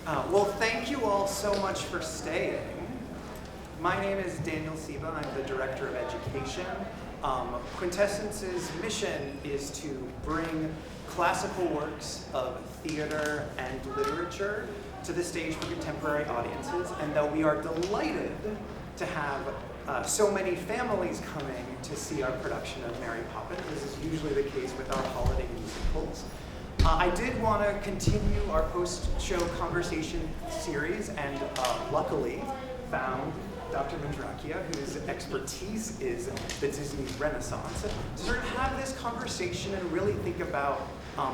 Well, thank you all so much for staying. My name is Daniel Ciba. I'm the Director of Education. Quintessence's mission is to bring classical works of theater and literature to the stage for contemporary audiences, and though we are delighted to have so many families coming to see our production of Mary Poppins, as is usually the case with our holiday musicals, I did want to continue our post-show conversation series, and luckily found Dr. Mandracchia, whose expertise is the Disney Renaissance, to sort of have this conversation and really think about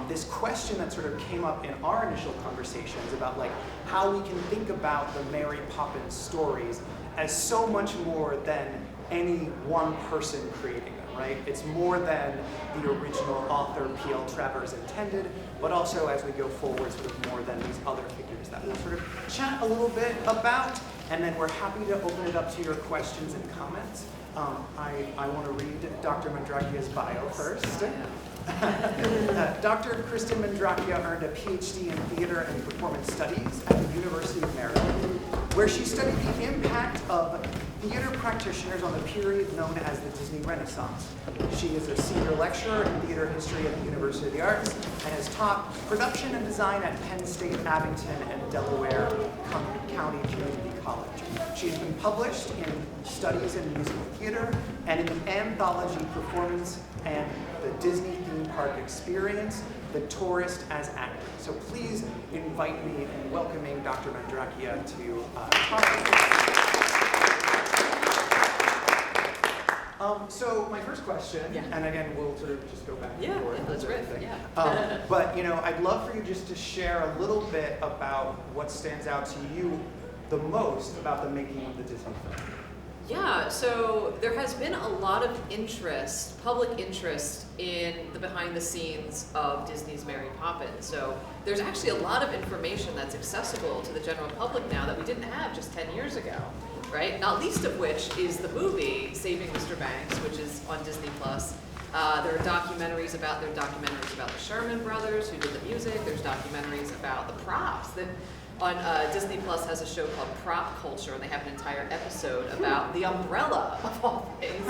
this question that sort of came up in our initial conversations about like how we can think about the Mary Poppins stories as so much more than any one person creating them, right? It's more than the original author, P.L. Travers, intended, but also as we go forward, sort of more than these other figures that we'll sort of chat a little bit about, and then we're happy to open it up to your questions and comments. I want to read Dr. Mandracchia's bio first. Dr. Christen Mandracchia earned a PhD in Theater and Performance Studies at the University of Maryland, where she studied the impact of theater practitioners on the period known as the Disney Renaissance. She is a senior lecturer in theater history at the University of the Arts and has taught production and design at Penn State, Abington, and Delaware County Community College. She has been published in Studies in Musical Theater and in the anthology Performance and the Disney Theme Park Experience, The Tourist as Actor. So please invite me in welcoming Dr. Mandracchia to talk. So my first question, and again, we'll sort of just go back and forth. Yeah, that's right. But I'd love for you just to share a little bit about what stands out to you the most about the making of the Disney film. Yeah, so there has been a lot of interest, public interest, in the behind the scenes of Disney's Mary Poppins. So there's actually a lot of information that's accessible to the general public now that we didn't have just 10 years ago, right? Not least of which is the movie Saving Mr. Banks, which is on Disney+. There are documentaries about the Sherman brothers who did the music. There's documentaries about the props that on Disney Plus has a show called Prop Culture, and they have an entire episode about the umbrella of all things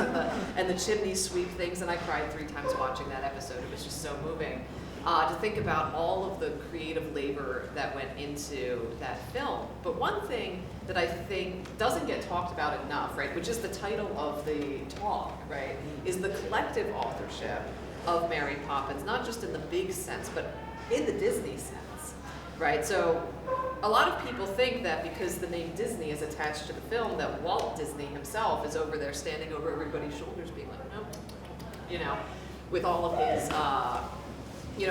and the chimney sweep things, and I cried 3 times watching that episode. It was just so moving to think about all of the creative labor that went into that film. But one thing that I think doesn't get talked about enough, right, which is the title of the talk, right, is the collective authorship of Mary Poppins, not just in the big sense, but in the Disney sense, right? So a lot of people think that because the name Disney is attached to the film, that Walt Disney himself is over there standing over everybody's shoulders being like, no, with all of his,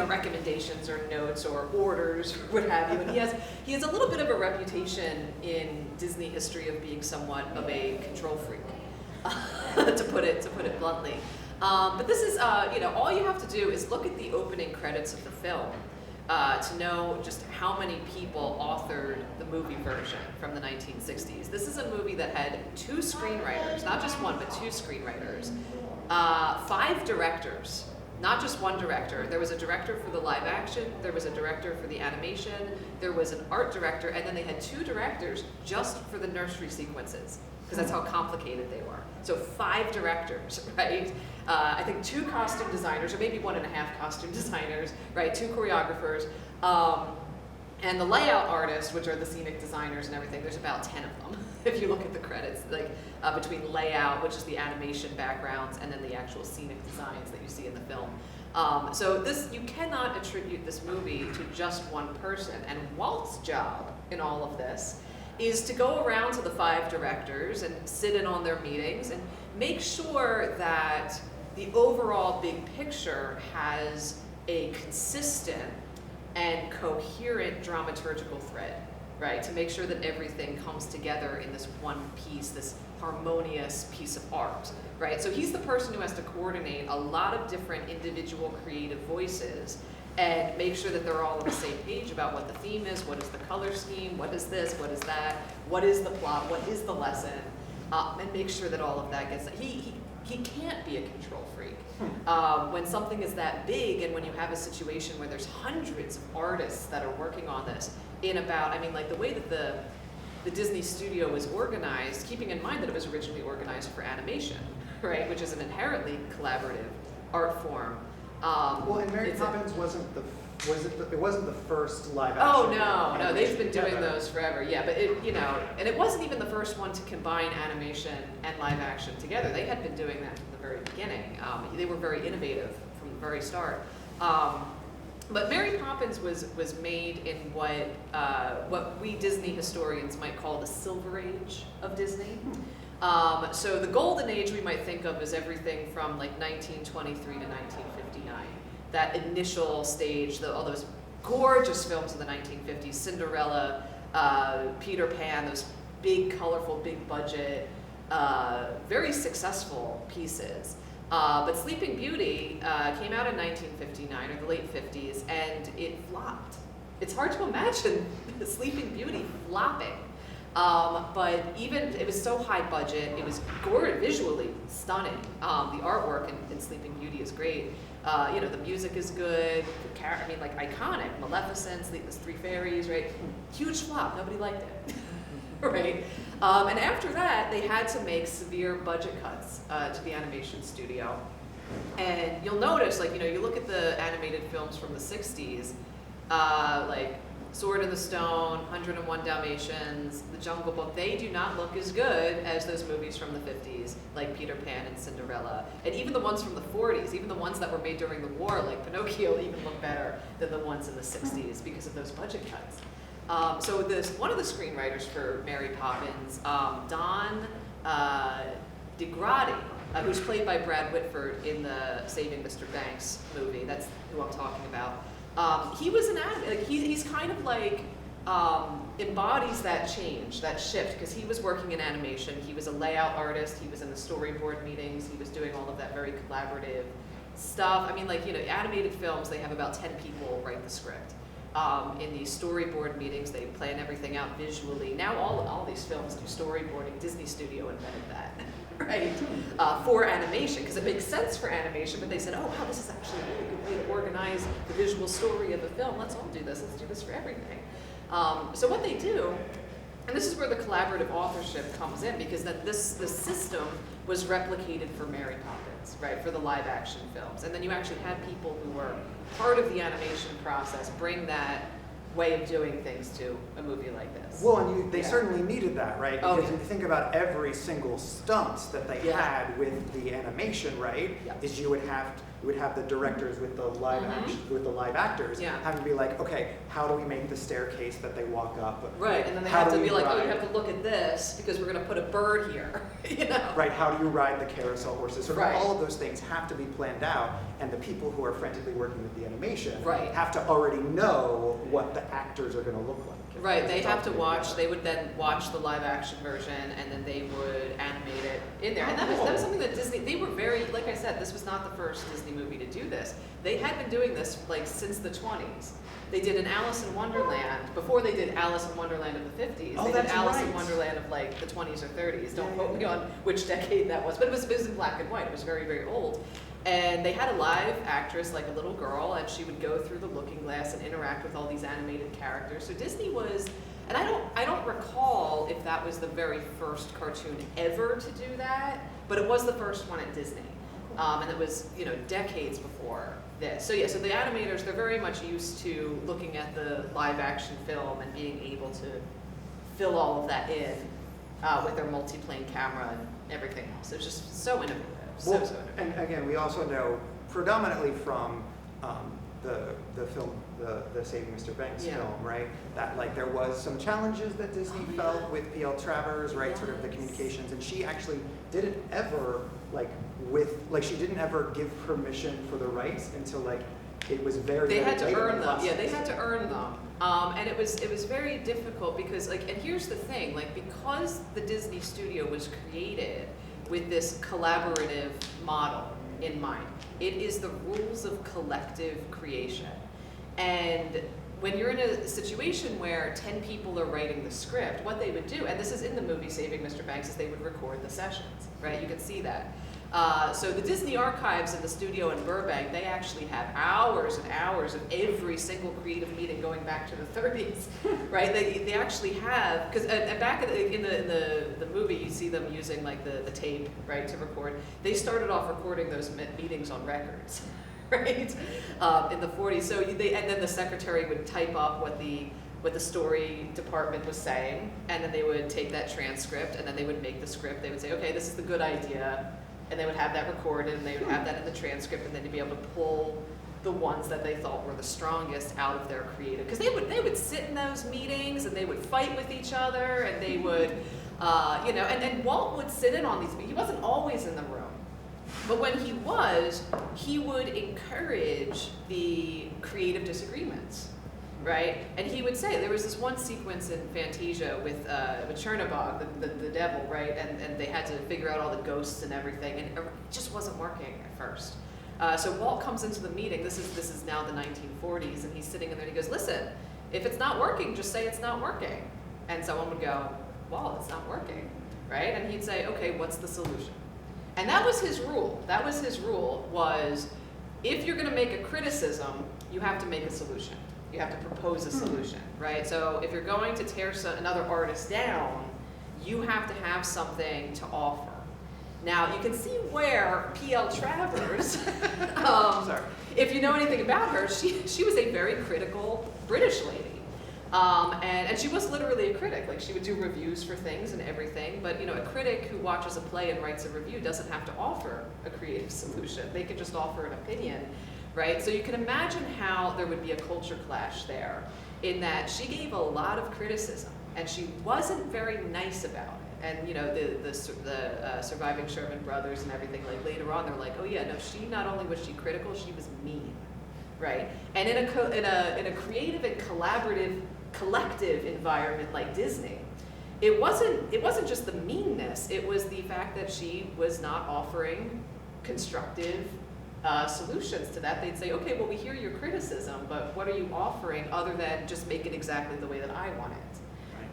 recommendations or notes or orders or what have you. And he has a little bit of a reputation in Disney history of being somewhat of a control freak, to put it bluntly. But this is, all you have to do is look at the opening credits of the film to know just how many people authored the movie version from the 1960s. This is a movie that had 2 screenwriters, not just one, but 2 screenwriters, 5 directors, not just one director. There was a director for the live action, there was a director for the animation, there was an art director, and then they had 2 directors just for the nursery sequences, because that's how complicated they were. So 5 directors, right? I think 2 costume designers, or maybe 1.5 costume designers, right? 2 choreographers, and the layout artists, which are the scenic designers and everything. There's about 10 of them, if you look at the credits, like between layout, which is the animation backgrounds, and then the actual scenic designs that you see in the film. So you cannot attribute this movie to just one person. And Walt's job in all of this is to go around to the 5 directors and sit in on their meetings and make sure that the overall big picture has a consistent and coherent dramaturgical thread, right? To make sure that everything comes together in this one piece, this harmonious piece of art, right? So he's the person who has to coordinate a lot of different individual creative voices and make sure that they're all on the same page about what the theme is, what is the color scheme, what is this, what is that, what is the plot, what is the lesson, and make sure that all of that gets, he can't be a control freak. When something is that big and when you have a situation where there's hundreds of artists that are working on this, in about, I mean, like the way that the Disney studio was organized, keeping in mind that it was originally organized for animation, right, which is an inherently collaborative art form. Well, and Mary Poppins it wasn't the first live action. Oh no, they've been doing together. those forever. Yeah, but it, and it wasn't even the first one to combine animation and live action together. They had been doing that from the very beginning. They were very innovative from the very start. But Mary Poppins was made in what we Disney historians might call the Silver Age of Disney. So the golden age we might think of as everything from like 1923 to 1959. That initial stage, all those gorgeous films of the 1950s, Cinderella, Peter Pan, those big, colorful, big budget, very successful pieces. But Sleeping Beauty came out in 1959 or the late 50s, and it flopped. It's hard to imagine Sleeping Beauty flopping. But even, it was so high budget, it was gorgeous, visually stunning. The artwork in Sleeping Beauty is great. The music is good, like iconic, Maleficent, the Three Fairies, right? Huge flop, nobody liked it, right? And after that, they had to make severe budget cuts to the animation studio. And you'll notice, you look at the animated films from the 60s, like Sword in the Stone, 101 Dalmatians, The Jungle Book, they do not look as good as those movies from the 50s, like Peter Pan and Cinderella. And even the ones from the 40s, even the ones that were made during the war, like Pinocchio, even look better than the ones in the 60s because of those budget cuts. So one of the screenwriters for Mary Poppins, Don DeGrady, who's played by Brad Whitford in the Saving Mr. Banks movie, that's who I'm talking about. He was an actor, he's kind of like embodies that change, that shift, because he was working in animation, he was a layout artist, he was in the storyboard meetings, he was doing all of that very collaborative stuff. I mean, animated films, they have about 10 people write the script. In these storyboard meetings, they plan everything out visually. Now all these films do storyboarding. Disney Studio invented that, right? For animation, because it makes sense for animation, but they said, oh wow, this is actually a really good way to organize the visual story of a film. Let's all do this. Let's do this for everything. So what they do, and this is where the collaborative authorship comes in, because the system was replicated for Mary Poppins, right, for the live action films. And then you actually had people who were part of the animation process bring that way of doing things to a movie like this. Well, and they certainly needed that, right? Oh, Because yeah. if you think about every single stunt that they had with the animation, right? Yeah. Is you would have the directors with the live action, with the live actors having to be like, okay, how do we make the staircase that they walk up? Right, and then they have to be like, oh, you have to look at this because we're going to put a bird here, Right, how do you ride the carousel horses? So Right. all of those things have to be planned out, and the people who are frantically working with the animation Right. have to already know what the actors are going to look like. Right, they have to watch, they would then watch the live action version and then they would animate it in there. And that was something that Disney, they were very, like I said, this was not the first Disney movie to do this. They had been doing this since the 20s. They did an Alice in Wonderland, before they did Alice in Wonderland of the 50s. Oh, they did that's Alice in right. Wonderland of the 20s or 30s. Don't quote me on which decade that was, but it was in black and white. It was very, very old. And they had a live actress, like a little girl, and she would go through the looking glass and interact with all these animated characters. So Disney was, and I don't recall if that was the very first cartoon ever to do that, but it was the first one at Disney. And it was, decades before this. So yeah, so the animators, they're very much used to looking at the live action film and being able to fill all of that in with their multi-plane camera and everything else. It's just so innovative. So innovative. And again, we also know predominantly from the film, the Saving Mr. Banks film, right? That there was some challenges that Disney felt with P.L. Travers, right? Sort of the communications, and she actually didn't ever she didn't ever give permission for the rights until it was very. They had to late in earn the them. process. Yeah, they had to earn them. And it was very difficult because and here's the thing, because the Disney studio was created with this collaborative model in mind. It is the rules of collective creation. And when you're in a situation where 10 people are writing the script, what they would do, and this is in the movie Saving Mr. Banks, is they would record the sessions, right? You can see that. So the Disney archives in the studio in Burbank, they actually have hours and hours of every single creative meeting going back to the 30s, right? They actually have, because back in the movie, you see them using like the tape, right, to record. They started off recording those meetings on records, right, in the 40s. So and then the secretary would type up what the story department was saying, and then they would take that transcript, and then they would make the script. They would say, okay, this is the good idea. And they would have that recorded, and they would have that in the transcript, and then to be able to pull the ones that they thought were the strongest out of their creative. Because they would sit in those meetings, and they would fight with each other, and they would, and Walt would sit in on these meetings. He wasn't always in the room. But when he was, he would encourage the creative disagreements, right? And he would say, there was this one sequence in Fantasia with Chernabog, the devil, right? And they had to figure out all the ghosts and everything, and it just wasn't working at first. So Walt comes into the meeting, this is now the 1940s, and he's sitting in there and he goes, listen, if it's not working, just say it's not working. And someone would go, Walt, it's not working, right? And he'd say, okay, what's the solution? And that was his rule. That was his rule, was if you're gonna make a criticism, you have to make a solution. You have to propose a solution, right? So if you're going to tear another artist down, you have to have something to offer. Now, you can see where P.L. Travers, if you know anything about her, she was a very critical British lady. And she was literally a critic. Like, she would do reviews for things and everything, but a critic who watches a play and writes a review doesn't have to offer a creative solution. They can just offer an opinion. Right? So you can imagine how there would be a culture clash there, in that she gave a lot of criticism, and she wasn't very nice about it. And the surviving Sherman brothers and everything, like later on, they're like, oh yeah, no, she not only was she critical, she was mean, right? And in a creative and collective environment like Disney, it wasn't just the meanness. It was the fact that she was not offering constructive solutions to that. They'd say, okay, well, we hear your criticism, but what are you offering other than just make it exactly the way that I want it?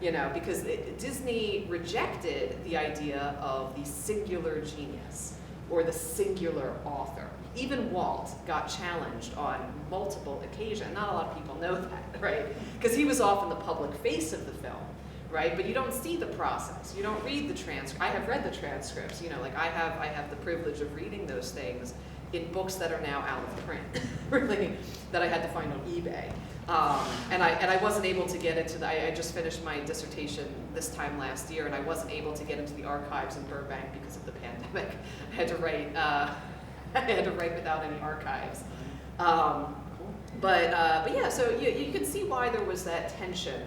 Right. Because Disney rejected the idea of the singular genius or the singular author. Even Walt got challenged on multiple occasions. Not a lot of people know that, right? Because he was often the public face of the film, right? But you don't see the process. You don't read the transcript. I have read the transcripts. Like I have the privilege of reading those things in books that are now out of print, really, that I had to find on eBay. And I wasn't able to get into I just finished my dissertation this time last year, and I wasn't able to get into the archives in Burbank because of the pandemic. I had to write without any archives. But yeah, so you can see why there was that tension.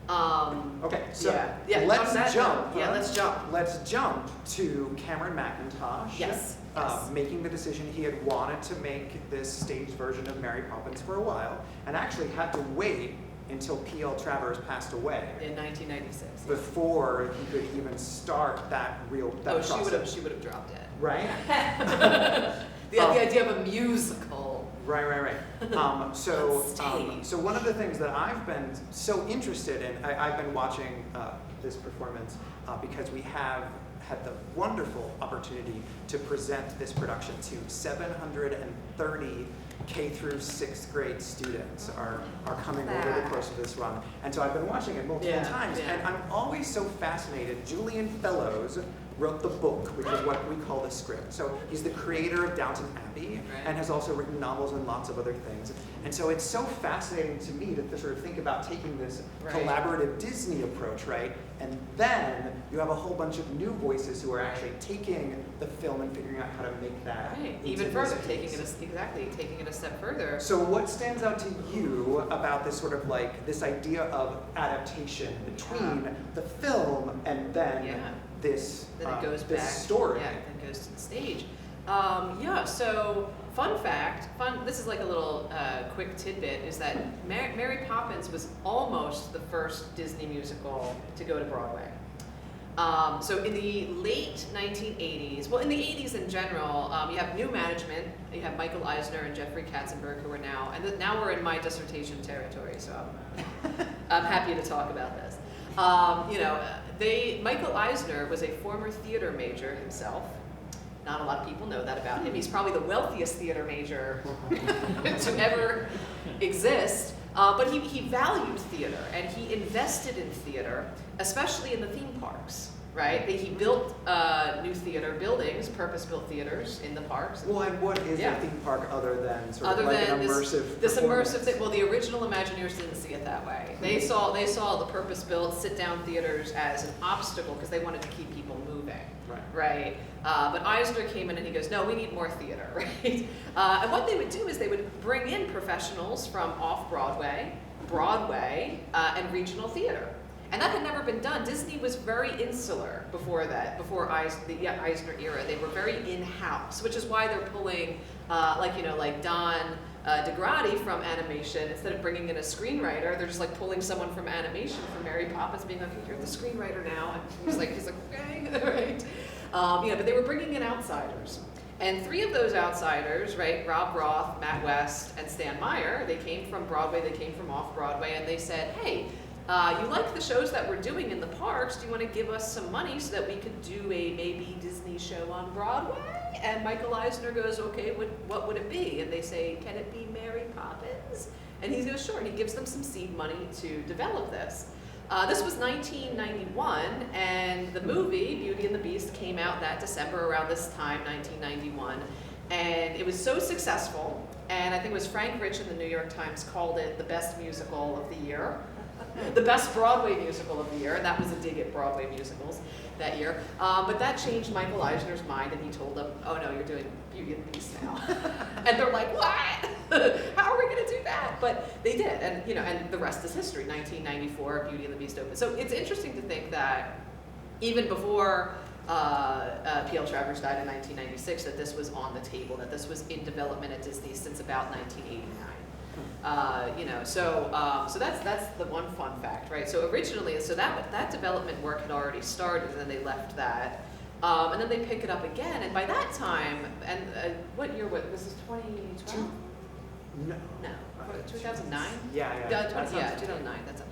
Okay, so let's jump. Yeah, let's jump. Let's jump to Cameron Mackintosh. Yes. Making the decision. He had wanted to make this staged version of Mary Poppins for a while, and actually had to wait until P.L. Travers passed away in 1996 before he could even start that process. She would have dropped it. Right. The idea of a musical. Right. So one of the things that I've been so interested in, I've been watching this performance because we have had the wonderful opportunity to present this production to 730 K through 6th grade students are coming over the course of this run. And so I've been watching it multiple times, and I'm always so fascinated. Julian Fellows wrote the book, which is what we call the script. So he's the creator of Downton Abbey, and has also written novels and lots of other things. And so it's so fascinating to me to sort of think about taking this collaborative Disney approach, right? And then you have a whole bunch of new voices who are actually taking the film and figuring out how to make that even further, taking it a step further. So what stands out to you about this sort of like this idea of adaptation between the film and then this story? Yeah, it goes to the stage. So fun fact, this is like a little quick tidbit, is that Mary Poppins was almost the first Disney musical to go to Broadway. So in the late 1980s, well, in the 80s in general, you have new management. You have Michael Eisner and Jeffrey Katzenberg, who are now, and now we're in my dissertation territory, so I'm happy to talk about this. Michael Eisner was a former theater major himself, Not a lot of people know that about him. He's probably the wealthiest theater major to ever exist. But he valued theater, and he invested in theater, especially in the theme parks, right? He built new theater buildings, purpose-built theaters in the parks. Well, and what is a theme park other than sort of like an immersive this immersive thing? performance? Well, the original Imagineers didn't see it that way. They saw the purpose-built sit-down theaters as an obstacle because they wanted to keep people moving, right? But Eisner came in and he goes, no, we need more theater, right? And what they would do is they would bring in professionals from off-Broadway, Broadway, and regional theater. And that had never been done. Disney was very insular before that, before the Eisner era. They were very in-house, which is why they're pulling, like Don DeGrady from animation. Instead of bringing in a screenwriter, they're just like pulling someone from animation, from Mary Poppins, being like, you're the screenwriter now. And he's like, okay, right? But they were bringing in outsiders. And three of those outsiders, right, Rob Roth, Matt West, and Stan Meyer, they came from Broadway, they came from off-Broadway, and they said, hey, you like the shows that we're doing in the parks, do you want to give us some money so that we could do a maybe Disney show on Broadway? And Michael Eisner goes, okay, what would it be? And they say, can it be Mary Poppins? And he goes, sure, and he gives them some seed money to develop this. This was 1991, and the movie, Beauty and the Beast, came out that December around this time, 1991. And it was so successful, and I think it was Frank Rich in the New York Times called it the best musical of the year. The best Broadway musical of the year, and that was a dig at Broadway musicals that year. But that changed Michael Eisner's mind, and he told them, oh no, you're doing Beauty and the Beast now. And they're like, what? How are we gonna do that? But they did, and and the rest is history. 1994, Beauty and the Beast opened. So it's interesting to think that even before P.L. Travers died in 1996, that this was on the table, that this was in development at Disney since about 1989. So that's the one fun fact, right? So originally, that development work had already started, and then they left that, and then they pick it up again. And by that time, and what year was this? 2012? No. 2009? Yeah. 2009. That's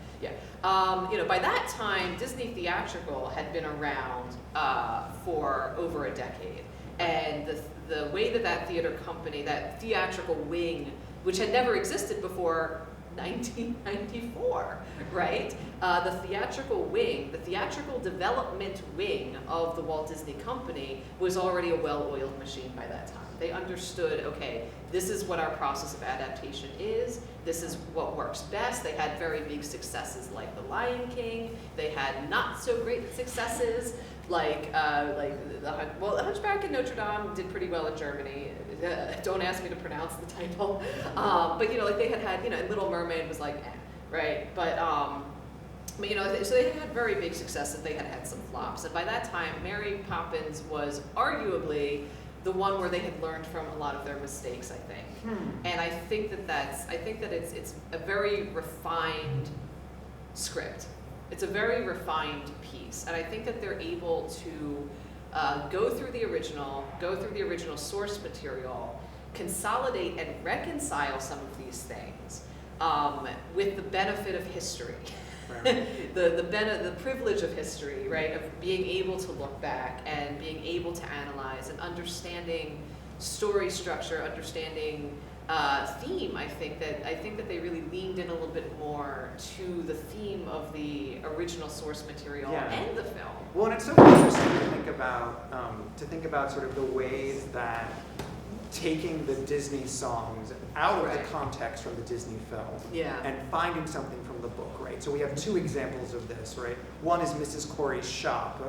by that time, Disney Theatrical had been around for over a decade, and the way that theater company, that theatrical wing, which had never existed before 1994, right? The theatrical wing, the theatrical development wing of the Walt Disney Company was already a well-oiled machine by that time. They understood, okay, this is what our process of adaptation is. This is what works best. They had very big successes like The Lion King. They had not so great successes like The Hunchback in Notre Dame did pretty well in Germany. Don't ask me to pronounce the title. But they had and Little Mermaid was like, right? But so they had very big successes. They had some flops, and by that time, Mary Poppins was arguably the one where they had learned from a lot of their mistakes, I think. And I think that it's a very refined script. It's a very refined piece, and I think that they're able to go through the original source material, consolidate and reconcile some of these things with the benefit of history. Right. the privilege of history, right, of being able to look back and being able to analyze and understanding story structure, understanding theme. I think that they really leaned in a little bit more to the theme of the original source material and the film. Well, and it's so interesting to think about sort of the ways that taking the Disney songs out of the context from the Disney film and finding something from the book, right? So we have two examples of this, right? One is Mrs. Corey's Shop,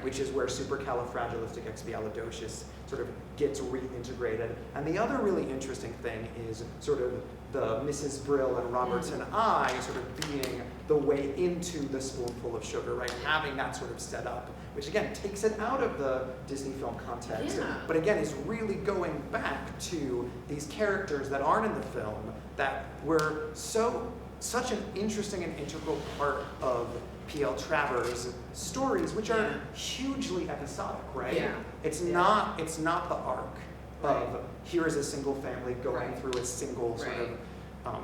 which is where supercalifragilisticexpialidocious sort of gets reintegrated. And the other really interesting thing is sort of the Mrs. Brill and Robertson I sort of being the way into the spoonful of sugar, right? Having that sort of set up, which again takes it out of the Disney film context, but again is really going back to these characters that aren't in the film that were such an interesting and integral part of P.L. Travers' stories, which are hugely episodic, right? Yeah. It's not the arc of here is a single family going through a single sort of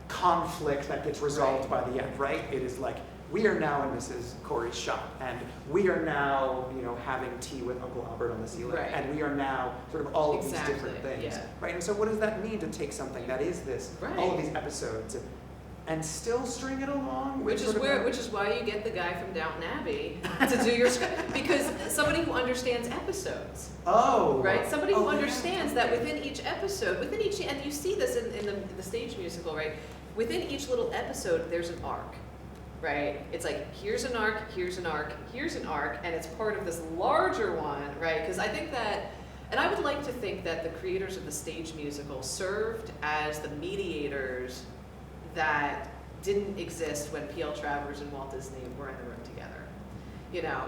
conflict that gets resolved by the end, right? It is like, we are now in Mrs. Corey's shop, and we are now, having tea with Uncle Albert on the ceiling, Right. and we are now sort of all of these Exactly, different things, yeah. right? And so what does that mean to take something that is this, all of Right. these episodes, and still string it along? Which is why you get the guy from Downton Abbey to do your script, because somebody who understands episodes. Oh. Right? Somebody who yeah, understands that within each episode, and you see this in the stage musical, right? Within each little episode, there's an arc, right? It's like, here's an arc, here's an arc, here's an arc, and it's part of this larger one, right? Because I think that, and I would like to think that the creators of the stage musical served as the mediators that didn't exist when P.L. Travers and Walt Disney were in the room together.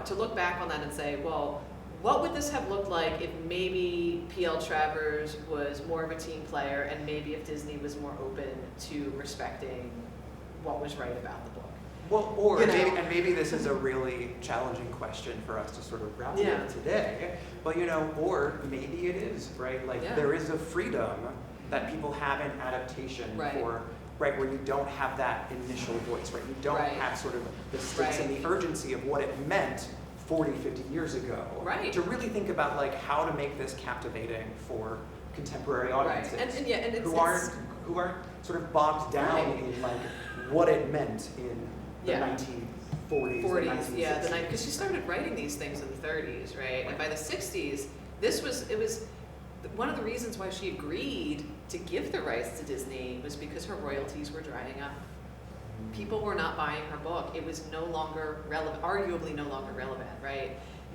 To look back on that and say, well, what would this have looked like if maybe P.L. Travers was more of a team player, and maybe if Disney was more open to respecting what was right about the book? Well, maybe this is a really challenging question for us to sort of grapple with today, but or maybe it is, right? Like there is a freedom that people have in adaptation for, right, where you don't have that initial voice, right? You don't have sort of the stakes and the urgency of what it meant 40, 50 years ago. Right. To really think about like how to make this captivating for contemporary audiences. And who aren't sort of bogged down in like what it meant in the 1940s, 1960s. Because she started writing these things in the 30s, right? And by the 60s, it was one of the reasons why she agreed to give the rights to Disney was because her royalties were drying up. People were not buying her book. It was no longer relevant, arguably no longer relevant, right?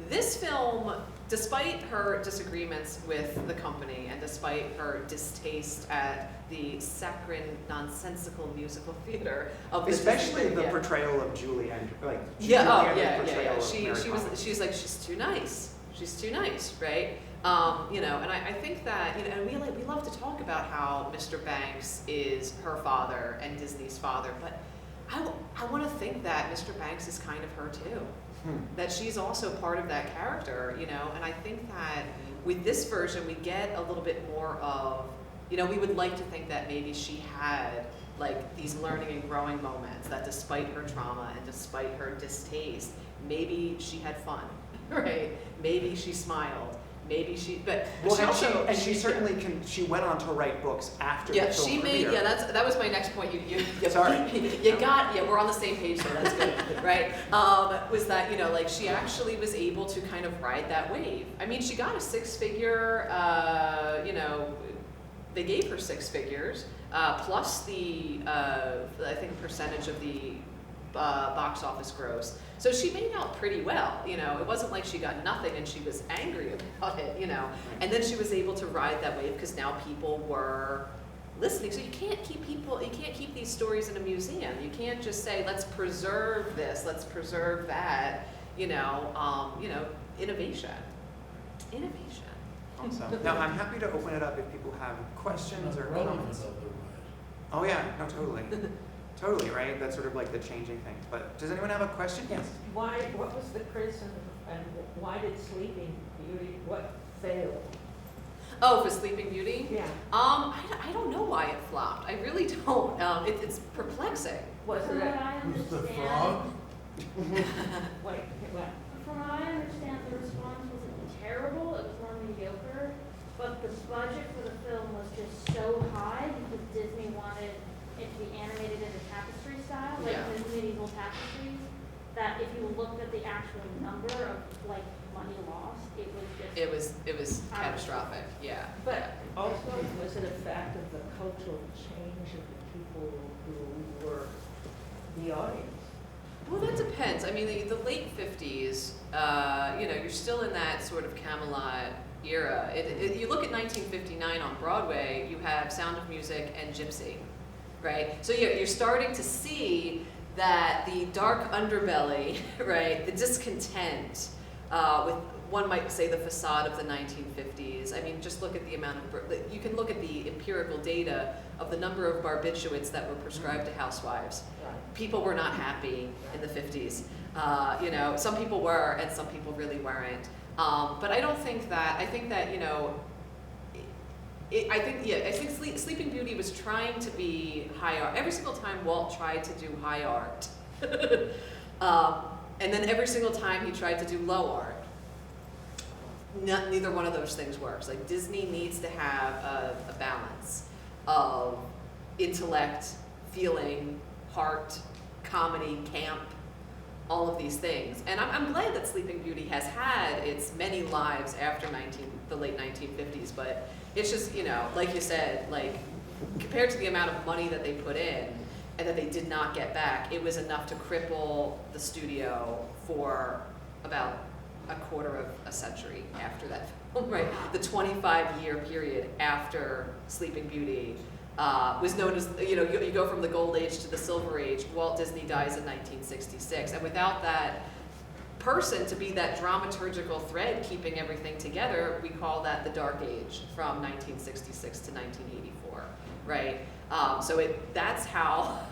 This film, despite her disagreements with the company and despite her distaste at the saccharine, nonsensical musical theater of the especially the portrayal of Julie and portrayal of Mary Poppins. She's like, she's too nice, right? And I think that, and we love to talk about how Mr. Banks is her father and Disney's father, but I want to think that Mr. Banks is kind of her too. That she's also part of that character, and I think that with this version we get a little bit more of, we would like to think that maybe she had like these learning and growing moments, that despite her trauma and despite her distaste, maybe she had fun, right? Maybe she smiled. Maybe she, but she certainly can. She went on to write books after. Yeah, the film she made. premiere. Yeah, that was my next point. Sorry. We're on the same page there. That's good, right? Was that like she actually was able to kind of ride that wave. I mean, she got a six-figure. They gave her six figures plus the I think percentage of the box office gross. So she made out pretty well, It wasn't like she got nothing and she was angry about it, And then she was able to ride that wave because now people were listening. So you can't keep these stories in a museum. You can't just say, let's preserve this, let's preserve that, innovation. Awesome. Now I'm happy to open it up if people have questions or comments. Oh yeah, no, totally. Totally, right? That's sort of like the changing thing. But does anyone have a question? Yes. What was the criticism, and why did Sleeping Beauty, what failed? Oh, for Sleeping Beauty? Yeah. I don't know why it flopped. I really don't. It's perplexing. Was From it what I Who's the understand, frog? wait, what? from what I understand, the response wasn't terrible, it was more mediocre, but the budget for the film was just so high because Disney wanted it to be animated in a tapestry style, like Yeah. the medieval tapestries, that if you looked at the actual number of like money lost, it was just It was catastrophic. Yeah. But also, was it a fact of the cultural change of the people who were the audience? Well, that depends. I mean, the late 50s, you're still in that sort of Camelot era. You look at 1959 on Broadway, you have Sound of Music and Gypsy, right? So you're starting to see that the dark underbelly, right, the discontent with, one might say, the facade of the 1950s. I mean, just look at the amount of, you can look at the empirical data of the number of barbiturates that were prescribed to housewives. Right. People were not happy in the 50s. Some people were and some people really weren't. But I don't think that, I think that, I think Sleeping Beauty was trying to be high art. Every single time Walt tried to do high art, and then every single time he tried to do low art, neither one of those things works. Like Disney needs to have a balance of intellect, feeling, heart, comedy, camp, all of these things. And I'm glad that Sleeping Beauty has had its many lives after the late 1950s, but it's just, you know, like you said, like compared to the amount of money that they put in and that they did not get back, it was enough to cripple the studio for about a quarter of a century after that film, right? The 25-year period after Sleeping Beauty was known as, you know, you go from the Gold Age to the Silver Age. Walt Disney dies in 1966, and without that person to be that dramaturgical thread keeping everything together, we call that the Dark Age from 1966 to 1984, right? So that's how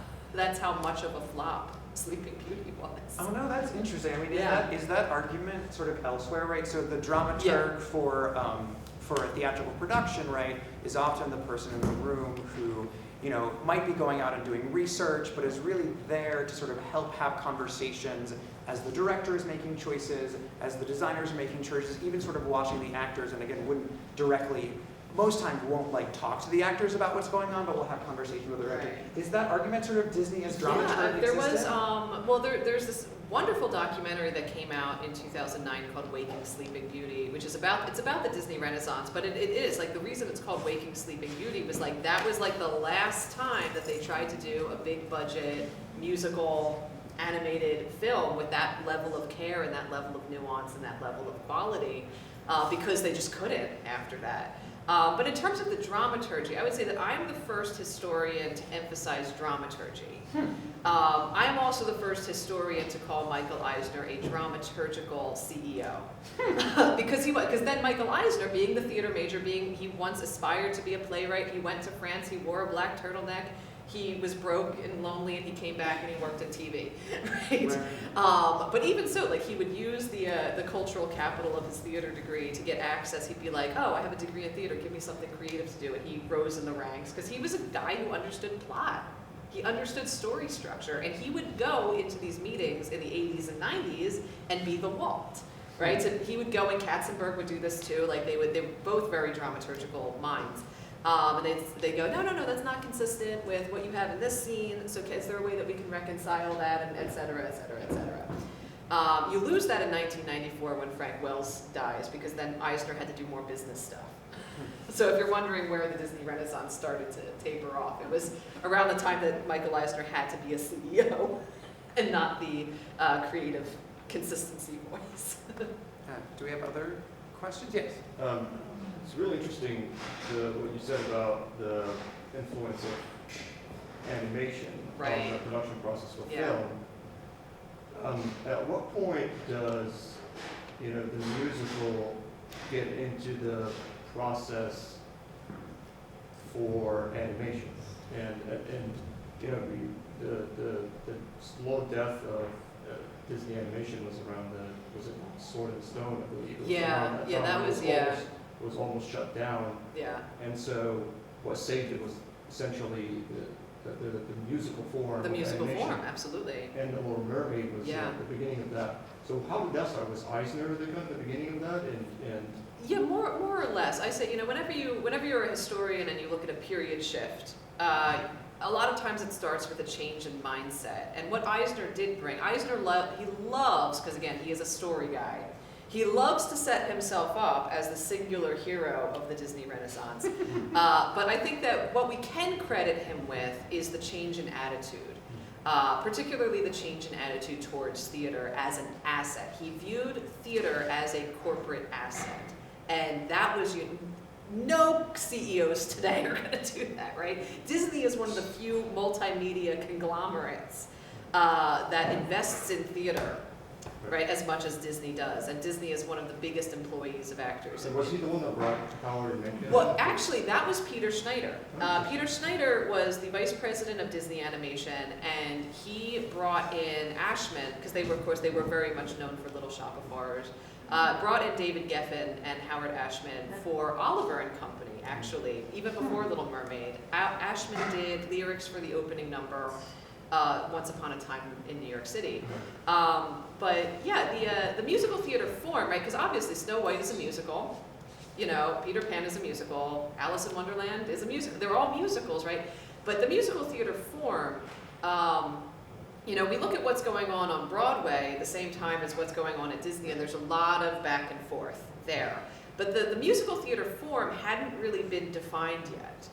much of a flop Sleeping Beauty was. Oh no, that's interesting. I mean, Yeah. is that argument sort of elsewhere, right? So the dramaturg for a theatrical production, right, is often the person in the room who, you know, might be going out and doing research, but is really there to sort of help have conversations as the director is making choices, as the designers are making choices, even sort of watching the actors, and again, wouldn't directly, most times won't like talk to the actors about what's going on, but will have conversations with the director. Right. Is that argument sort of Disney as dramaturg Yeah, there was, existent? there's this wonderful documentary that came out in 2009 called Waking Sleeping Beauty, which is about the Disney Renaissance, but it is, like, the reason it's called Waking Sleeping Beauty was, like, that was, like, the last time that they tried to do a big budget, musical, animated film with that level of care and that level of nuance and that level of quality, because they just couldn't after that. But in terms of the dramaturgy, I would say that I'm the first historian to emphasize dramaturgy. I'm also the first historian to call Michael Eisner a dramaturgical CEO. because then Michael Eisner, being the theater major, he once aspired to be a playwright, he went to France, he wore a black turtleneck, he was broke and lonely, and he came back and he worked at TV, right? But even so, like, he would use the cultural capital of his theater degree to get access. He'd be like, oh, I have a degree in theater, give me something creative to do, and he rose in the ranks because he was a guy who understood plot. He understood story structure, and he would go into these meetings in the 80s and 90s and be the Walt, right? So he would go, and Katzenberg would do this too. Like, they were both very dramaturgical minds. And they go, no, that's not consistent with what you have in this scene, so is there a way that we can reconcile that, and et cetera, et cetera, et cetera. You lose that in 1994 when Frank Wells dies, because then Eisner had to do more business stuff. So if you're wondering where the Disney Renaissance started to taper off, it was around the time that Michael Eisner had to be a CEO and not the creative consistency voice. Do we have other questions? Yes. It's really interesting what you said about the influence of animation on the production process for film. At what point does the musical get into the process for animation? And the slow death of Disney animation was around was it Sword and Stone, I believe? Was almost shut down. Yeah. And so what saved it was essentially the musical form. The musical form, absolutely. And The Little Mermaid was the beginning of that. So how did that start? Was Eisner the beginning of that? And yeah, more or less. I say, whenever you're a historian and you look at a period shift, a lot of times it starts with a change in mindset. And what Eisner did bring, he loves, because again, he is a story guy. He loves to set himself up as the singular hero of the Disney Renaissance. But I think that what we can credit him with is the change in attitude, particularly the change in attitude towards theater as an asset. He viewed theater as a corporate asset. And that was, no CEOs today are going to do that, right? Disney is one of the few multimedia conglomerates that invests in theater, right, as much as Disney does. And Disney is one of the biggest employees of actors. And was he the one that brought Howard and Mencken? Well, actually, that was Peter Schneider. Peter Schneider was the vice president of Disney Animation, and he brought in Ashman, because they were very much known for Little Shop of Horrors. brought in David Geffen and Howard Ashman for Oliver and Company, actually, even before Little Mermaid. Ashman did lyrics for the opening number Once Upon a Time in New York City. But yeah, the musical theater form, right, because obviously Snow White is a musical, you know, Peter Pan is a musical, Alice in Wonderland is a musical, they're all musicals, right? But the musical theater form, you know, we look at what's going on Broadway at the same time as what's going on at Disney, and there's a lot of back and forth there. But the musical theater form hadn't really been defined yet.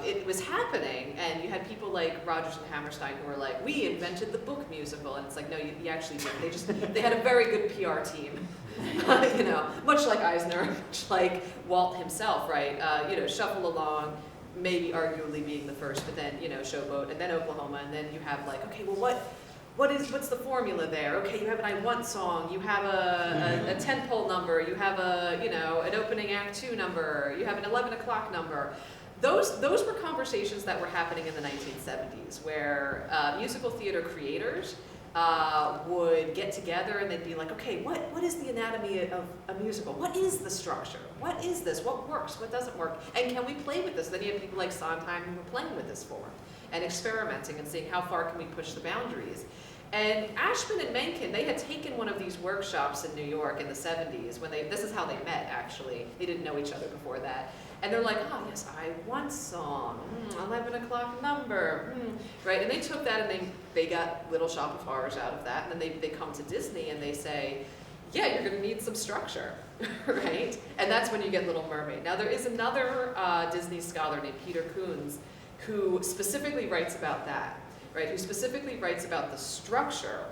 It was happening, and you had people like Rodgers and Hammerstein who were like, we invented the book musical, and it's like, no, you actually didn't. They had a very good PR team, you know, much like Eisner, much like Walt himself, right? You know, Shuffle Along, maybe arguably being the first, but then, you know, Showboat, and then Oklahoma, and then you have like, okay, well, what's the formula there? Okay, you have an I Want song, you have a tentpole number, you have you know, an opening act 2 number, you have an 11 o'clock number. Those were conversations that were happening in the 1970s, where musical theater creators would get together and they'd be like, okay, what is the anatomy of a musical? What is the structure? What is this? What works? What doesn't work? And can we play with this? Then you have people like Sondheim who were playing with this form and experimenting and seeing how far can we push the boundaries. And Ashman and Menken, they had taken one of these workshops in New York in the 70s when this is how they met, actually. They didn't know each other before that. And they're like, oh, yes, I Want song, 11 o'clock number, right? And they took that and they got Little Shop of Horrors out of that. And then they come to Disney and they say, yeah, you're going to need some structure, right? And that's when you get Little Mermaid. Now, there is another Disney scholar named Peter Koons who specifically writes about that, right? Who specifically writes about the structure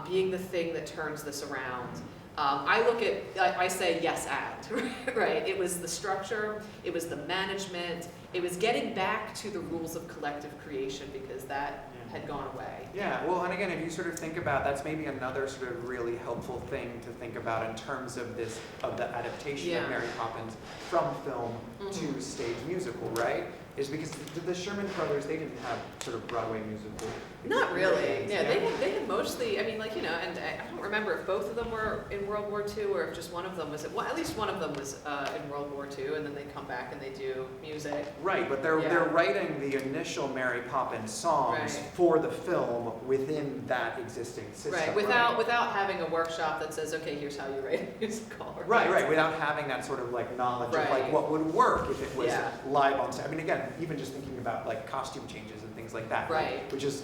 being the thing that turns this around. I say yes and, right? It was the structure, it was the management, it was getting back to the rules of collective creation because that had gone away. Yeah, well, and again, if you sort of think about, that's maybe another sort of really helpful thing to think about in terms of the adaptation of Mary Poppins from film to stage musical, right? Is because the Sherman Brothers, they didn't have sort of Broadway musical. Not really. Yeah, they had mostly, I mean, like, you know, and I don't remember if both of them were in World War II or if just one of them was, well, at least one of them was in World War II, and then they come back and they do music. Right, but they're writing the initial Mary Poppins songs for the film within that existing system. Right, without having a workshop that says, okay, here's how you write a musical. Right, without having that sort of like knowledge of like what would work if it was live on stage. I mean, again, even just thinking about like costume changes and things like that, right? Which is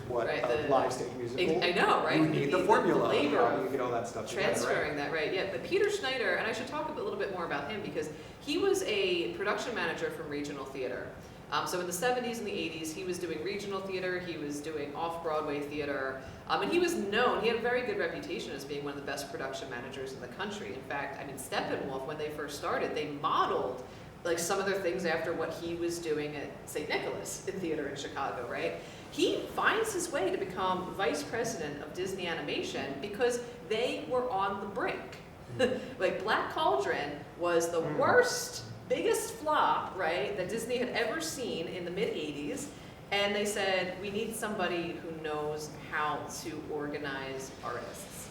what a live stage musical. I know, right? You need the formula. The labor of you get all that stuff transferring together, that, right? Yeah, but Peter Schneider, and I should talk a little bit more about him because he was a production manager from regional theater. So in the 70s and the 80s, he was doing regional theater, he was doing off-Broadway theater, and he was known, he had a very good reputation as being one of the best production managers in the country. In fact, I mean, Steppenwolf, when they first started, they modeled like some of their things after what he was doing at St. Nicholas in theater in Chicago, right? He finds his way to become vice president of Disney Animation because they were on the brink. Like Black Cauldron was the worst, biggest flop, right, that Disney had ever seen in the mid-'80s. And they said, we need somebody who knows how to organize artists.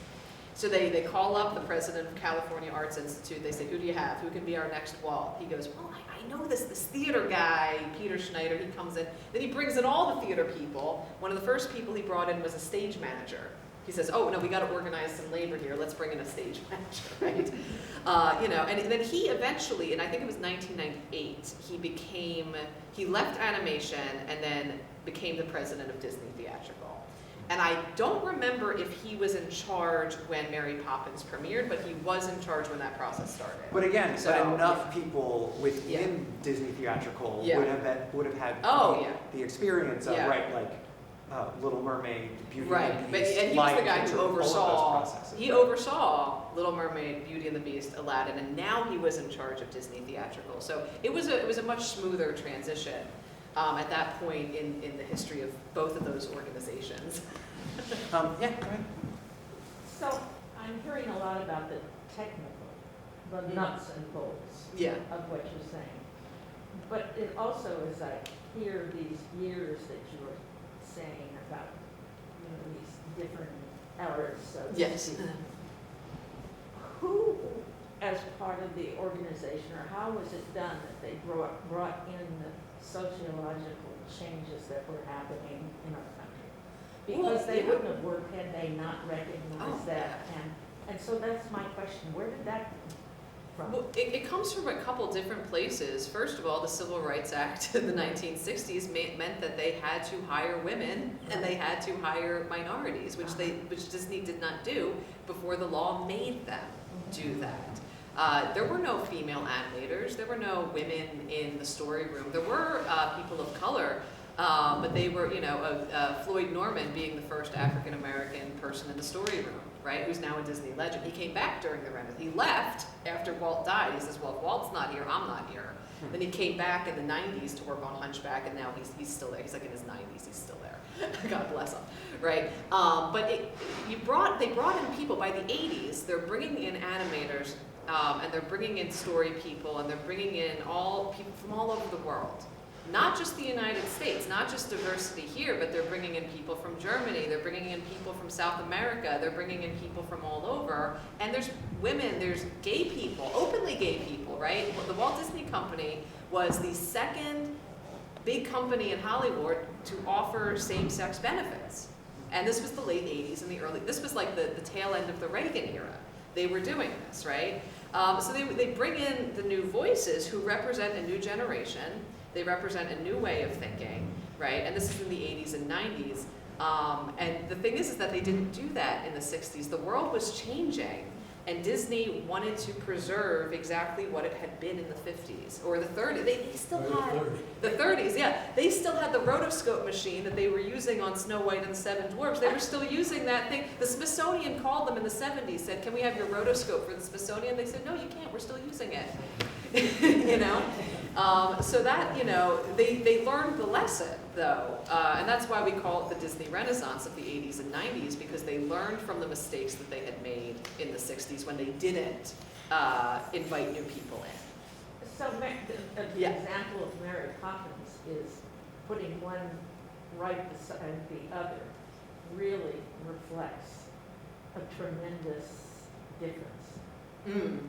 So they call up the president of California Arts Institute. They say, who do you have? Who can be our next Walt? He goes, well, I know this theater guy, Peter Schneider. He comes in. Then he brings in all the theater people. One of the first people he brought in was a stage manager. He says, oh, no, we got to organize some labor here. Let's bring in a stage manager, right? You know, and then he eventually, and I think it was 1998, he left animation and then became the president of Disney Theatrical. And I don't remember if he was in charge when Mary Poppins premiered, but he was in charge when that process started. But again, enough people within Disney Theatrical would have had the experience of Little Mermaid, Beauty and the Beast, and he was the guy who oversaw Little Mermaid, Beauty and the Beast, Aladdin, and now he was in charge of Disney Theatrical. So it was a much smoother transition at that point in the history of both of those organizations. Go ahead. So I'm hearing a lot about the technical, the nuts and bolts of what you're saying. But it also, as I hear these years that you were saying about, these different eras, so to speak, as part of the organization, or how was it done that they brought in the sociological changes that were happening in our country? Because they wouldn't have worked had they not recognized that. And so that's my question. Where did that come from? Well, it comes from a couple different places. First of all, the Civil Rights Act in the 1960s meant that they had to hire women and they had to hire minorities, which Disney did not do before the law made them do that. There were no female animators. There were no women in the story room. There were people of color, but they were, Floyd Norman being the first African-American person in the story room, right, who's now a Disney legend. He came back during the Renaissance. He left after Walt died. He says, well, if Walt's not here, I'm not here. Then he came back in the 90s to work on Hunchback, and now he's still there. He's like in his 90s. He's still there. God bless him, right? But they brought in people. By the 80s, they're bringing in animators, and they're bringing in story people, and they're bringing in all people from all over the world. Not just the United States, not just diversity here, but they're bringing in people from Germany, they're bringing in people from South America, they're bringing in people from all over, and there's women, there's gay people, openly gay people, right? The Walt Disney Company was the second big company in Hollywood to offer same-sex benefits. And this was the late 80s and this was like the tail end of the Reagan era. They were doing this, right? So they bring in the new voices who represent a new generation. They represent a new way of thinking, right? And this is in the 80s and 90s. And the thing is that they didn't do that in the 60s. The world was changing, and Disney wanted to preserve exactly what it had been in the 50s or the 30s. They still had the 30s, yeah. They still had the rotoscope machine that they were using on Snow White and the Seven Dwarfs. They were still using that thing. The Smithsonian called them in the 70s, said, "Can we have your rotoscope for the Smithsonian?" They said, "No, you can't. We're still using it." So that, they learned the lesson, though, and that's why we call it the Disney Renaissance of the 80s and 90s, because they learned from the mistakes that they had made in the 60s when they didn't invite new people in. So the example of Mary Poppins is putting one right beside the other really reflects a tremendous difference.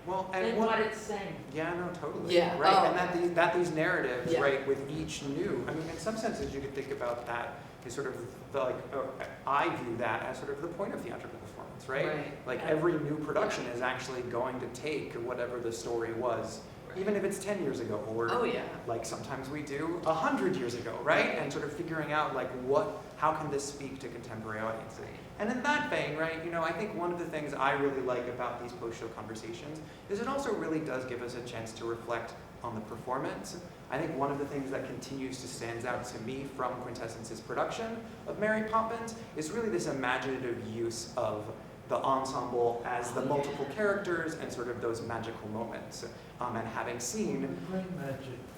Well, and what it's saying. Yeah, no, totally. Yeah. Right, and that these narratives, Yeah. right, with each new, I mean, in some senses you could think about that as sort of I view that as sort of the point of theatrical performance, right? Like every new production is actually going to take whatever the story was, even if it's 10 years ago, or like sometimes we do 100 years ago, right? And sort of figuring out like how can this speak to contemporary audiences? And in that vein, right, I think one of the things I really like about these post-show conversations is it also really does give us a chance to reflect on the performance. I think one of the things that continues to stand out to me from Quintessence's production of Mary Poppins is really this imaginative use of the ensemble as the multiple characters and sort of those magical moments. And having seen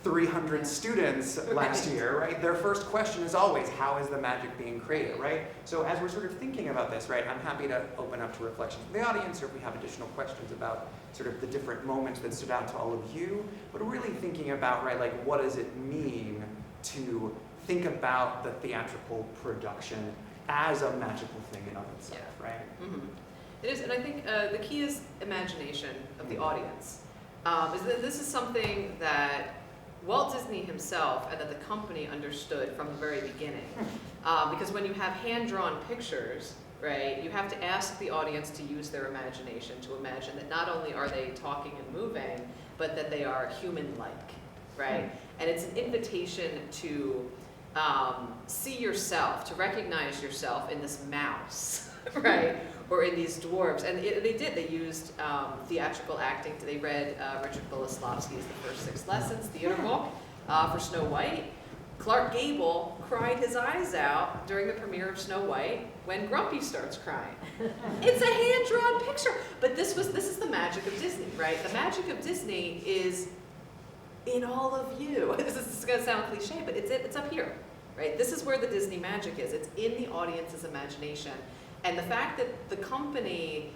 300 students last year, right, their first question is always, how is the magic being created, right? So as we're sort of thinking about this, right, I'm happy to open up to reflections from the audience, or if we have additional questions about sort of the different moments that stood out to all of you, but really thinking about, right, like what does it mean to think about the theatrical production as a magical thing in of itself, right? Mm-hmm. It is, and I think the key is imagination of the audience. This is something that Walt Disney himself and that the company understood from the very beginning. Because when you have hand-drawn pictures, right, you have to ask the audience to use their imagination to imagine that not only are they talking and moving, but that they are human-like, right? And it's an invitation to see yourself, to recognize yourself in this mouse, right? Or in these dwarves. And they used theatrical acting. They read Richard Boleslavsky's The First 6 Lessons, theater book, for Snow White. Clark Gable cried his eyes out during the premiere of Snow White when Grumpy starts crying. It's a hand-drawn picture. But this is the magic of Disney, right? The magic of Disney is in all of you. This is going to sound cliche, but it's up here, right? This is where the Disney magic is. It's in the audience's imagination. And the fact that the company,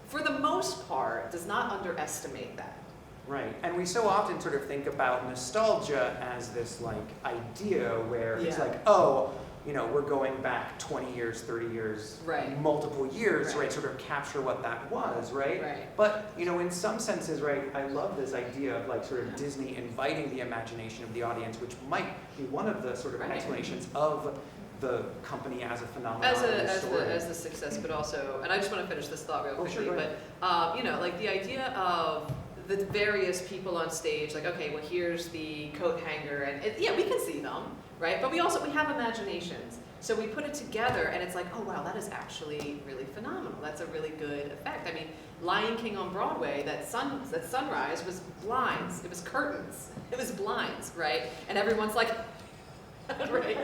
for the most part, does not underestimate that. Right, and we so often sort of think about nostalgia as this like idea where it's like, oh, you know, we're going back 20 years, 30 years, Right. multiple years, Right. right, sort of capture what that was, right? Right. But, you know, in some senses, right, I love this idea of like sort of Disney inviting the imagination of the audience, which might be one of the sort of Right. explanations of the company as a phenomenon. As the success, but also, and I just want to finish this thought real quickly, Sure, go but, you know, like the idea of the various people on stage, like, okay, well, here's the coat hanger, and yeah, we can see them, right? But we have imaginations. So we put it together, and it's like, oh, wow, that is actually really phenomenal. That's a really good effect. I mean, Lion King on Broadway, that sunrise was blinds. It was curtains. It was blinds, right? And everyone's like, right?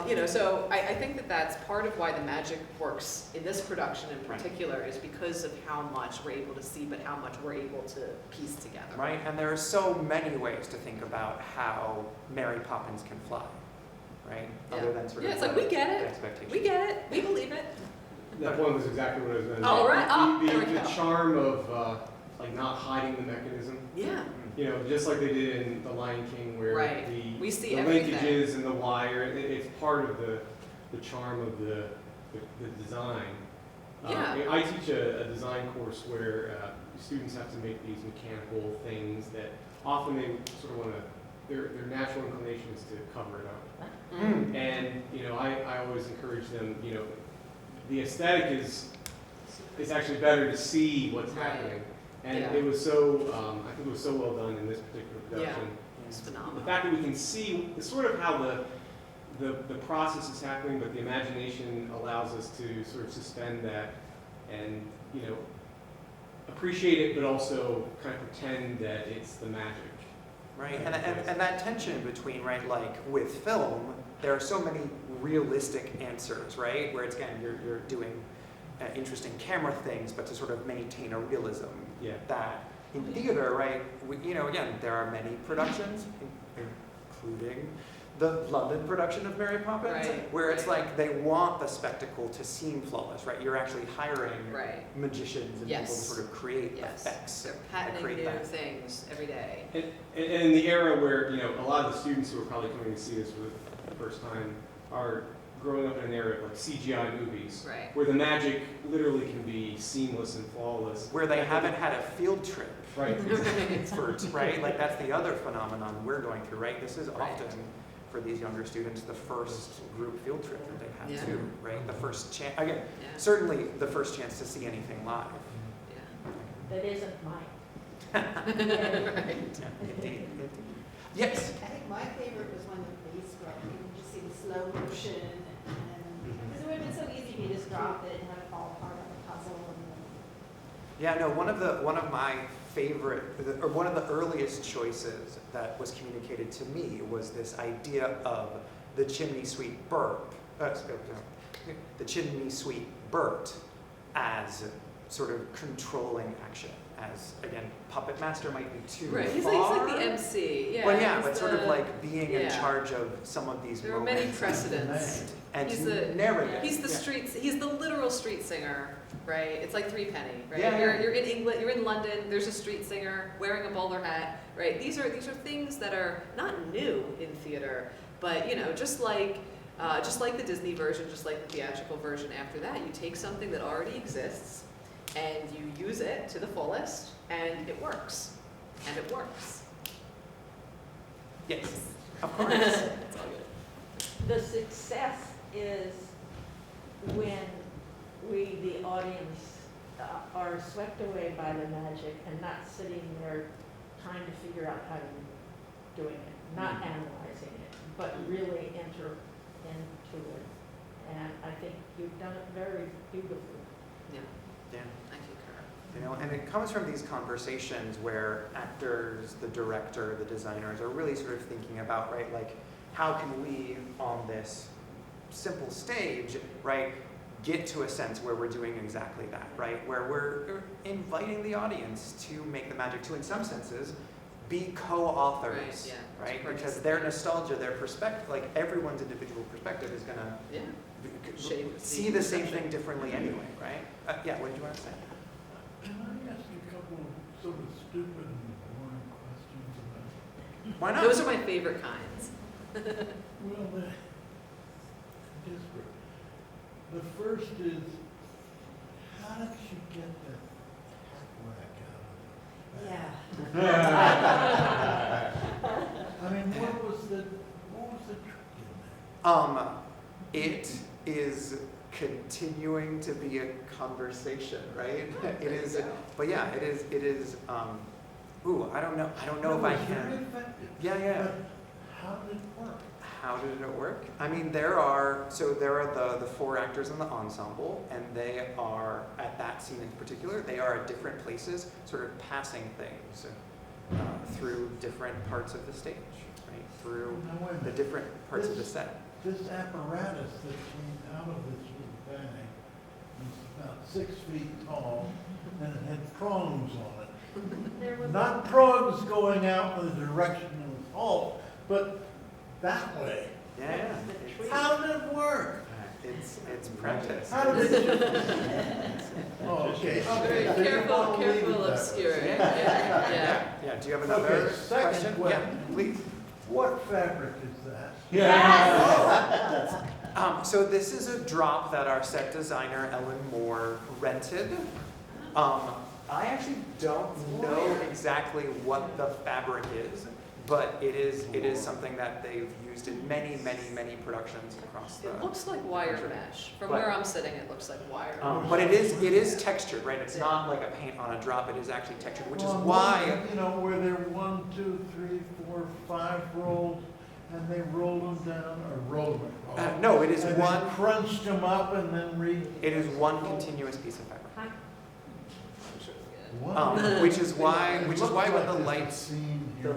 You know, so I think that that's part of why the magic works in this production in particular, is because of how much we're able to see, but how much we're able to piece together. Right, and there are so many ways to think about how Mary Poppins can fly, right? Yeah. Other than sort of Yeah, it's like, we get it. expectation. We get it. We believe it. That point was exactly what I was going to say. Oh, right. Oh, there we The go. charm of like not hiding the mechanism. Yeah. You know, just like they did in The Lion King, where Right. the, We see the everything. linkages and the wire, it's part of the charm of the design. Yeah. I teach a design course where students have to make these mechanical things that often they sort of want to, their natural inclination is to cover it up. Mm. And, you know, I always encourage them, you know, the aesthetic is actually better to see what's Right. happening. And Yeah. it was so, I think it was so well done in this particular production. It's The phenomenal. fact that we can see is sort of how the process is happening, but the imagination allows us to sort of suspend that and, you know, appreciate it, but also kind of pretend that it's the magic. Right, and that tension between, right, like with film, there are so many realistic answers, right? Where it's, again, you're doing interesting camera things, but to sort of maintain a realism. Yeah. That in theater, right, you know, again, there are many productions, including the London production of Mary Poppins, Right, where it's right. like they want the spectacle to seem flawless, right? You're actually hiring Right. magicians and yes. people to sort of create Yes. effects. They're that patenting create new that. things every day. And in the era where, you know, a lot of the students who are probably coming to see this for the first time are growing up in an era of like CGI movies, Right. where the magic literally can be seamless and flawless. Where they haven't had a field trip. Right. For, right? Like that's the other phenomenon we're going through, right? This is Right. often, for these younger students, the first group field trip that they have Yeah. too, right? The first chance, again, Yeah. certainly the first chance to see anything live. Yeah. That isn't mine. Right. Yeah, indeed. Yes? I think my favorite was when the bass dropped. You could just see the slow motion, and because it would have been so easy if you just dropped it and have it fall apart on the puzzle. Yeah, no, one of my favorite, or one of the earliest choices that was communicated to me was this idea of the chimney sweep burp, the chimney sweep Bert as sort of controlling action, as, again, puppet master might be too Right. He's far. like the MC. Yeah. Well, yeah, he's but sort of the- like being in yeah. charge of some of these There are moments. many precedents. And He's to the- narrate. He's the Yeah. streets. He's the literal street singer, right? It's like Threepenny, right? Yeah, yeah. You're in England. You're in London. There's a street singer wearing a bowler hat, right? These are things that are not new in theater, but you know, just like the Disney version, just like the theatrical version. After that, you take something that already exists and you use it to the fullest, and it works, and it works. Yes, of course. It's all good. The success is when we, the audience, are swept away by the magic and not sitting there trying to figure out how you're doing it, not analyzing it, but really enter into it. And I think you've done it very beautifully. Yeah, Yeah. I concur. You know, and it comes from these conversations where actors, the director, the designers are really sort of thinking about, right, like, how can we, on this simple stage, right, get to a sense where we're doing exactly that, right, where we're inviting the audience to make the magic, to, in some senses, be co-authors, Right, yeah, right? to Because their nostalgia, their perspective, like everyone's individual perspective is gonna Yeah. Shape see the same thing differently anyway, right? Yeah, what did you want to say? Can I ask you a couple of sort of stupid and boring questions about, Why not? Those are my favorite kinds. well, disparate. The first is, how did she get that hat rack out of it? Yeah. I mean, what was the trick in there? It is continuing to be a conversation, right? It is, but yeah, it is, ooh, I don't know if I It was very can. effective. Yeah. But how did it work? How did it work? I mean, there are the 4 actors in the ensemble, and they are, at that scene in particular, they are at different places, sort of passing things through different parts of the stage, right? Through Now, wait a the minute. different parts of the set. This apparatus that came out of this little bag was about 6 feet tall, and it had prongs on it. There was Not prongs going out in the direction of the halt, but that way. Yeah. How did it work? It's practice. How did it? Oh, okay. Very So you careful, wanna leave it careful that way. obscuring. Yeah. Yeah. Do you have another Okay, second question? Yeah, question. please. What fabric is that? So this is a drop that our set designer Ellen Moore rented. I actually don't know exactly what the fabric is, but it is something that they've used in many productions across the. It looks like wire mesh. From where I'm sitting, it looks like wire. But it is textured, right? It's not like a paint on a drop. It is actually textured, which is why. You know, where there 1, 2, 3, 4, 5 rolls, and they rolled them down, or rolled them. No, it is and one. Then crunched them up and then It is one continuous piece of fabric. Wow. Which is why It when looked the like lights there's a seam here.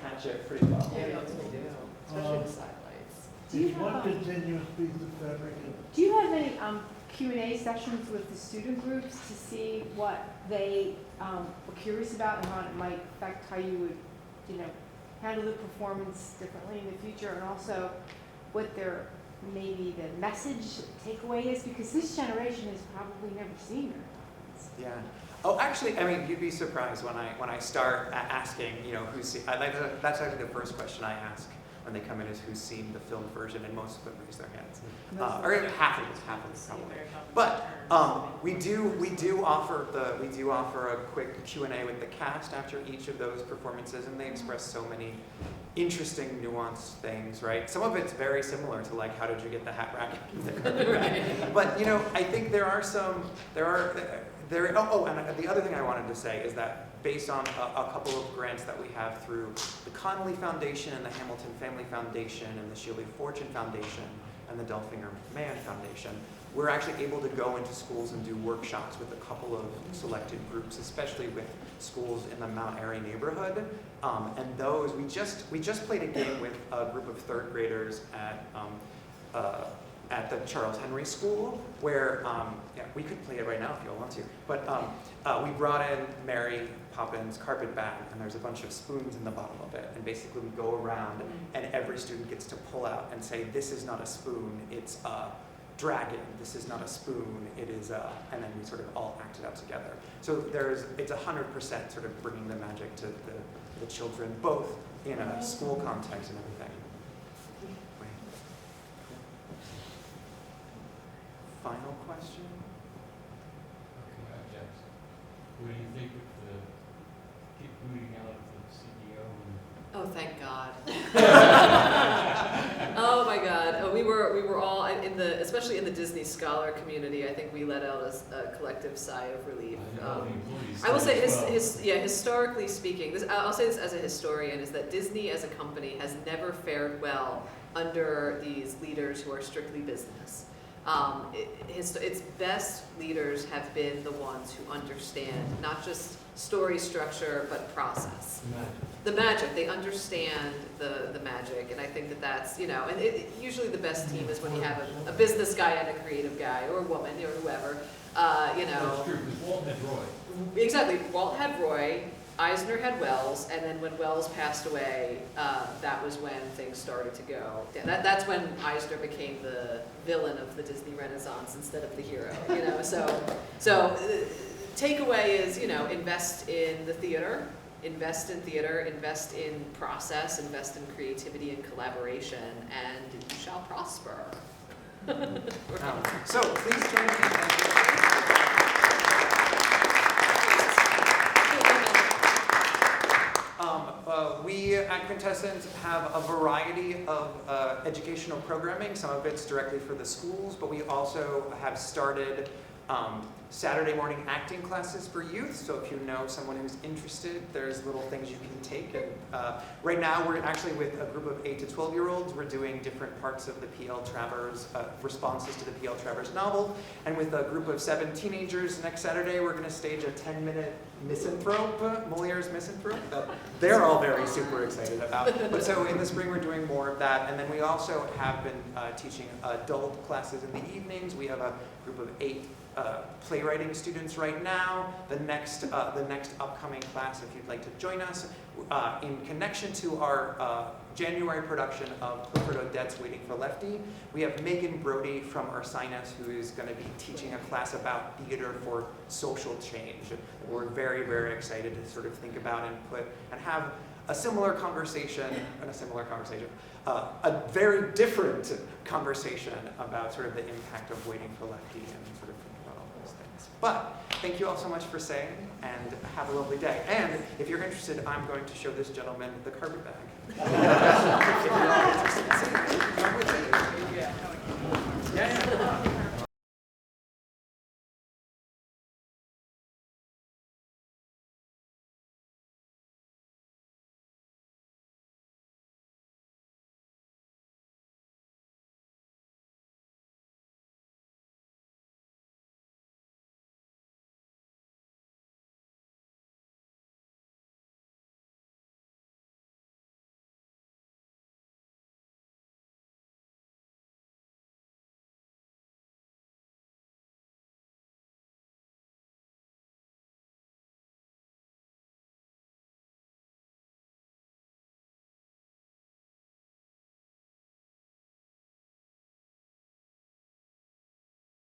catch it pretty well. Yeah, they do. Especially the side lights. Do you It's one have, continuous piece of fabric. do you have any Q&A sessions with the student groups to see what they were curious about and how it might affect how you would, handle the performance differently in the future, and also what their maybe the message takeaway is, because this generation has probably never seen her. Yeah. Oh, actually, I mean, you'd be surprised when I start asking, who's seen. That's actually the first question I ask when they come in is who's seen the film version, and most of them raise their hands, or half of us probably. But we do offer a quick Q&A with the cast after each of those performances, and they express so many interesting, nuanced things, right? Some of it's very similar to like, how did you get the hat rack out of the carpet bag? But I think and the other thing I wanted to say is that based on a couple of grants that we have through the Connolly Foundation and the Hamilton Family Foundation and the Shealy Fortune Foundation and the Delfinger Mann Foundation, we're actually able to go into schools and do workshops with a couple of selected groups, especially with schools in the Mount Airy neighborhood. And those, we just played a game with a group of 3rd graders at the Charles Henry School, where, we could play it right now if you all want to, but we brought in Mary Poppins carpet bag, and there's a bunch of spoons in the bottom of it, and basically we go around, and every student gets to pull out and say, this is not a spoon, it's a dragon, this is not a spoon, it is a, and then we sort of all act it out together. So it's 100% sort of bringing the magic to the children, both in a school context and everything. Final question? What do you think of the keep booting out the CEO? Oh, thank God. Oh my God. We were all especially in the Disney scholar community. I think we let out a collective sigh of relief. I will say, historically speaking, I'll say this as a historian, is that Disney as a company has never fared well under these leaders who are strictly business. Its best leaders have been the ones who understand not just story structure, but process. The magic. They understand the magic, and I think that's, and usually the best team is when you have a business guy and a creative guy, or a woman, or whoever, That's true, because Walt had Roy. Exactly. Walt had Roy, Eisner had Wells, and then when Wells passed away, that was when things started to go. Yeah, that's when Eisner became the villain of the Disney Renaissance instead of the hero. So takeaway is, invest in the theater, invest in process, invest in creativity and collaboration, and you shall prosper. So please join me. We at Quintessence have a variety of educational programming. Some of it's directly for the schools, but we also have started Saturday morning acting classes for youth. So if you know someone who's interested, there's little things you can take. And right now we're actually with a group of 8 to 12-year-olds. We're doing different parts of the P.L. Travers, responses to the P.L. Travers novel. And with a group of 7 teenagers next Saturday, we're going to stage a 10-minute misanthrope, Moliere's misanthrope, that they're all very super excited about. But so in the spring we're doing more of that. And then we also have been teaching adult classes in the evenings. We have a group of 8 playwriting students right now. The next upcoming class, if you'd like to join us, in connection to our January production of Clifford Odets Waiting for Lefty, we have Megan Brody from Ursinus, who is going to be teaching a class about theater for social change. We're very, very excited to sort of think about and have a similar conversation, a very different conversation about sort of the impact of Waiting for Lefty and sort of think about all those things. But thank you all so much for staying, and have a lovely day. And if you're interested, I'm going to show this gentleman the carpet bag. If you're all interested in seeing it, come with me. Yeah.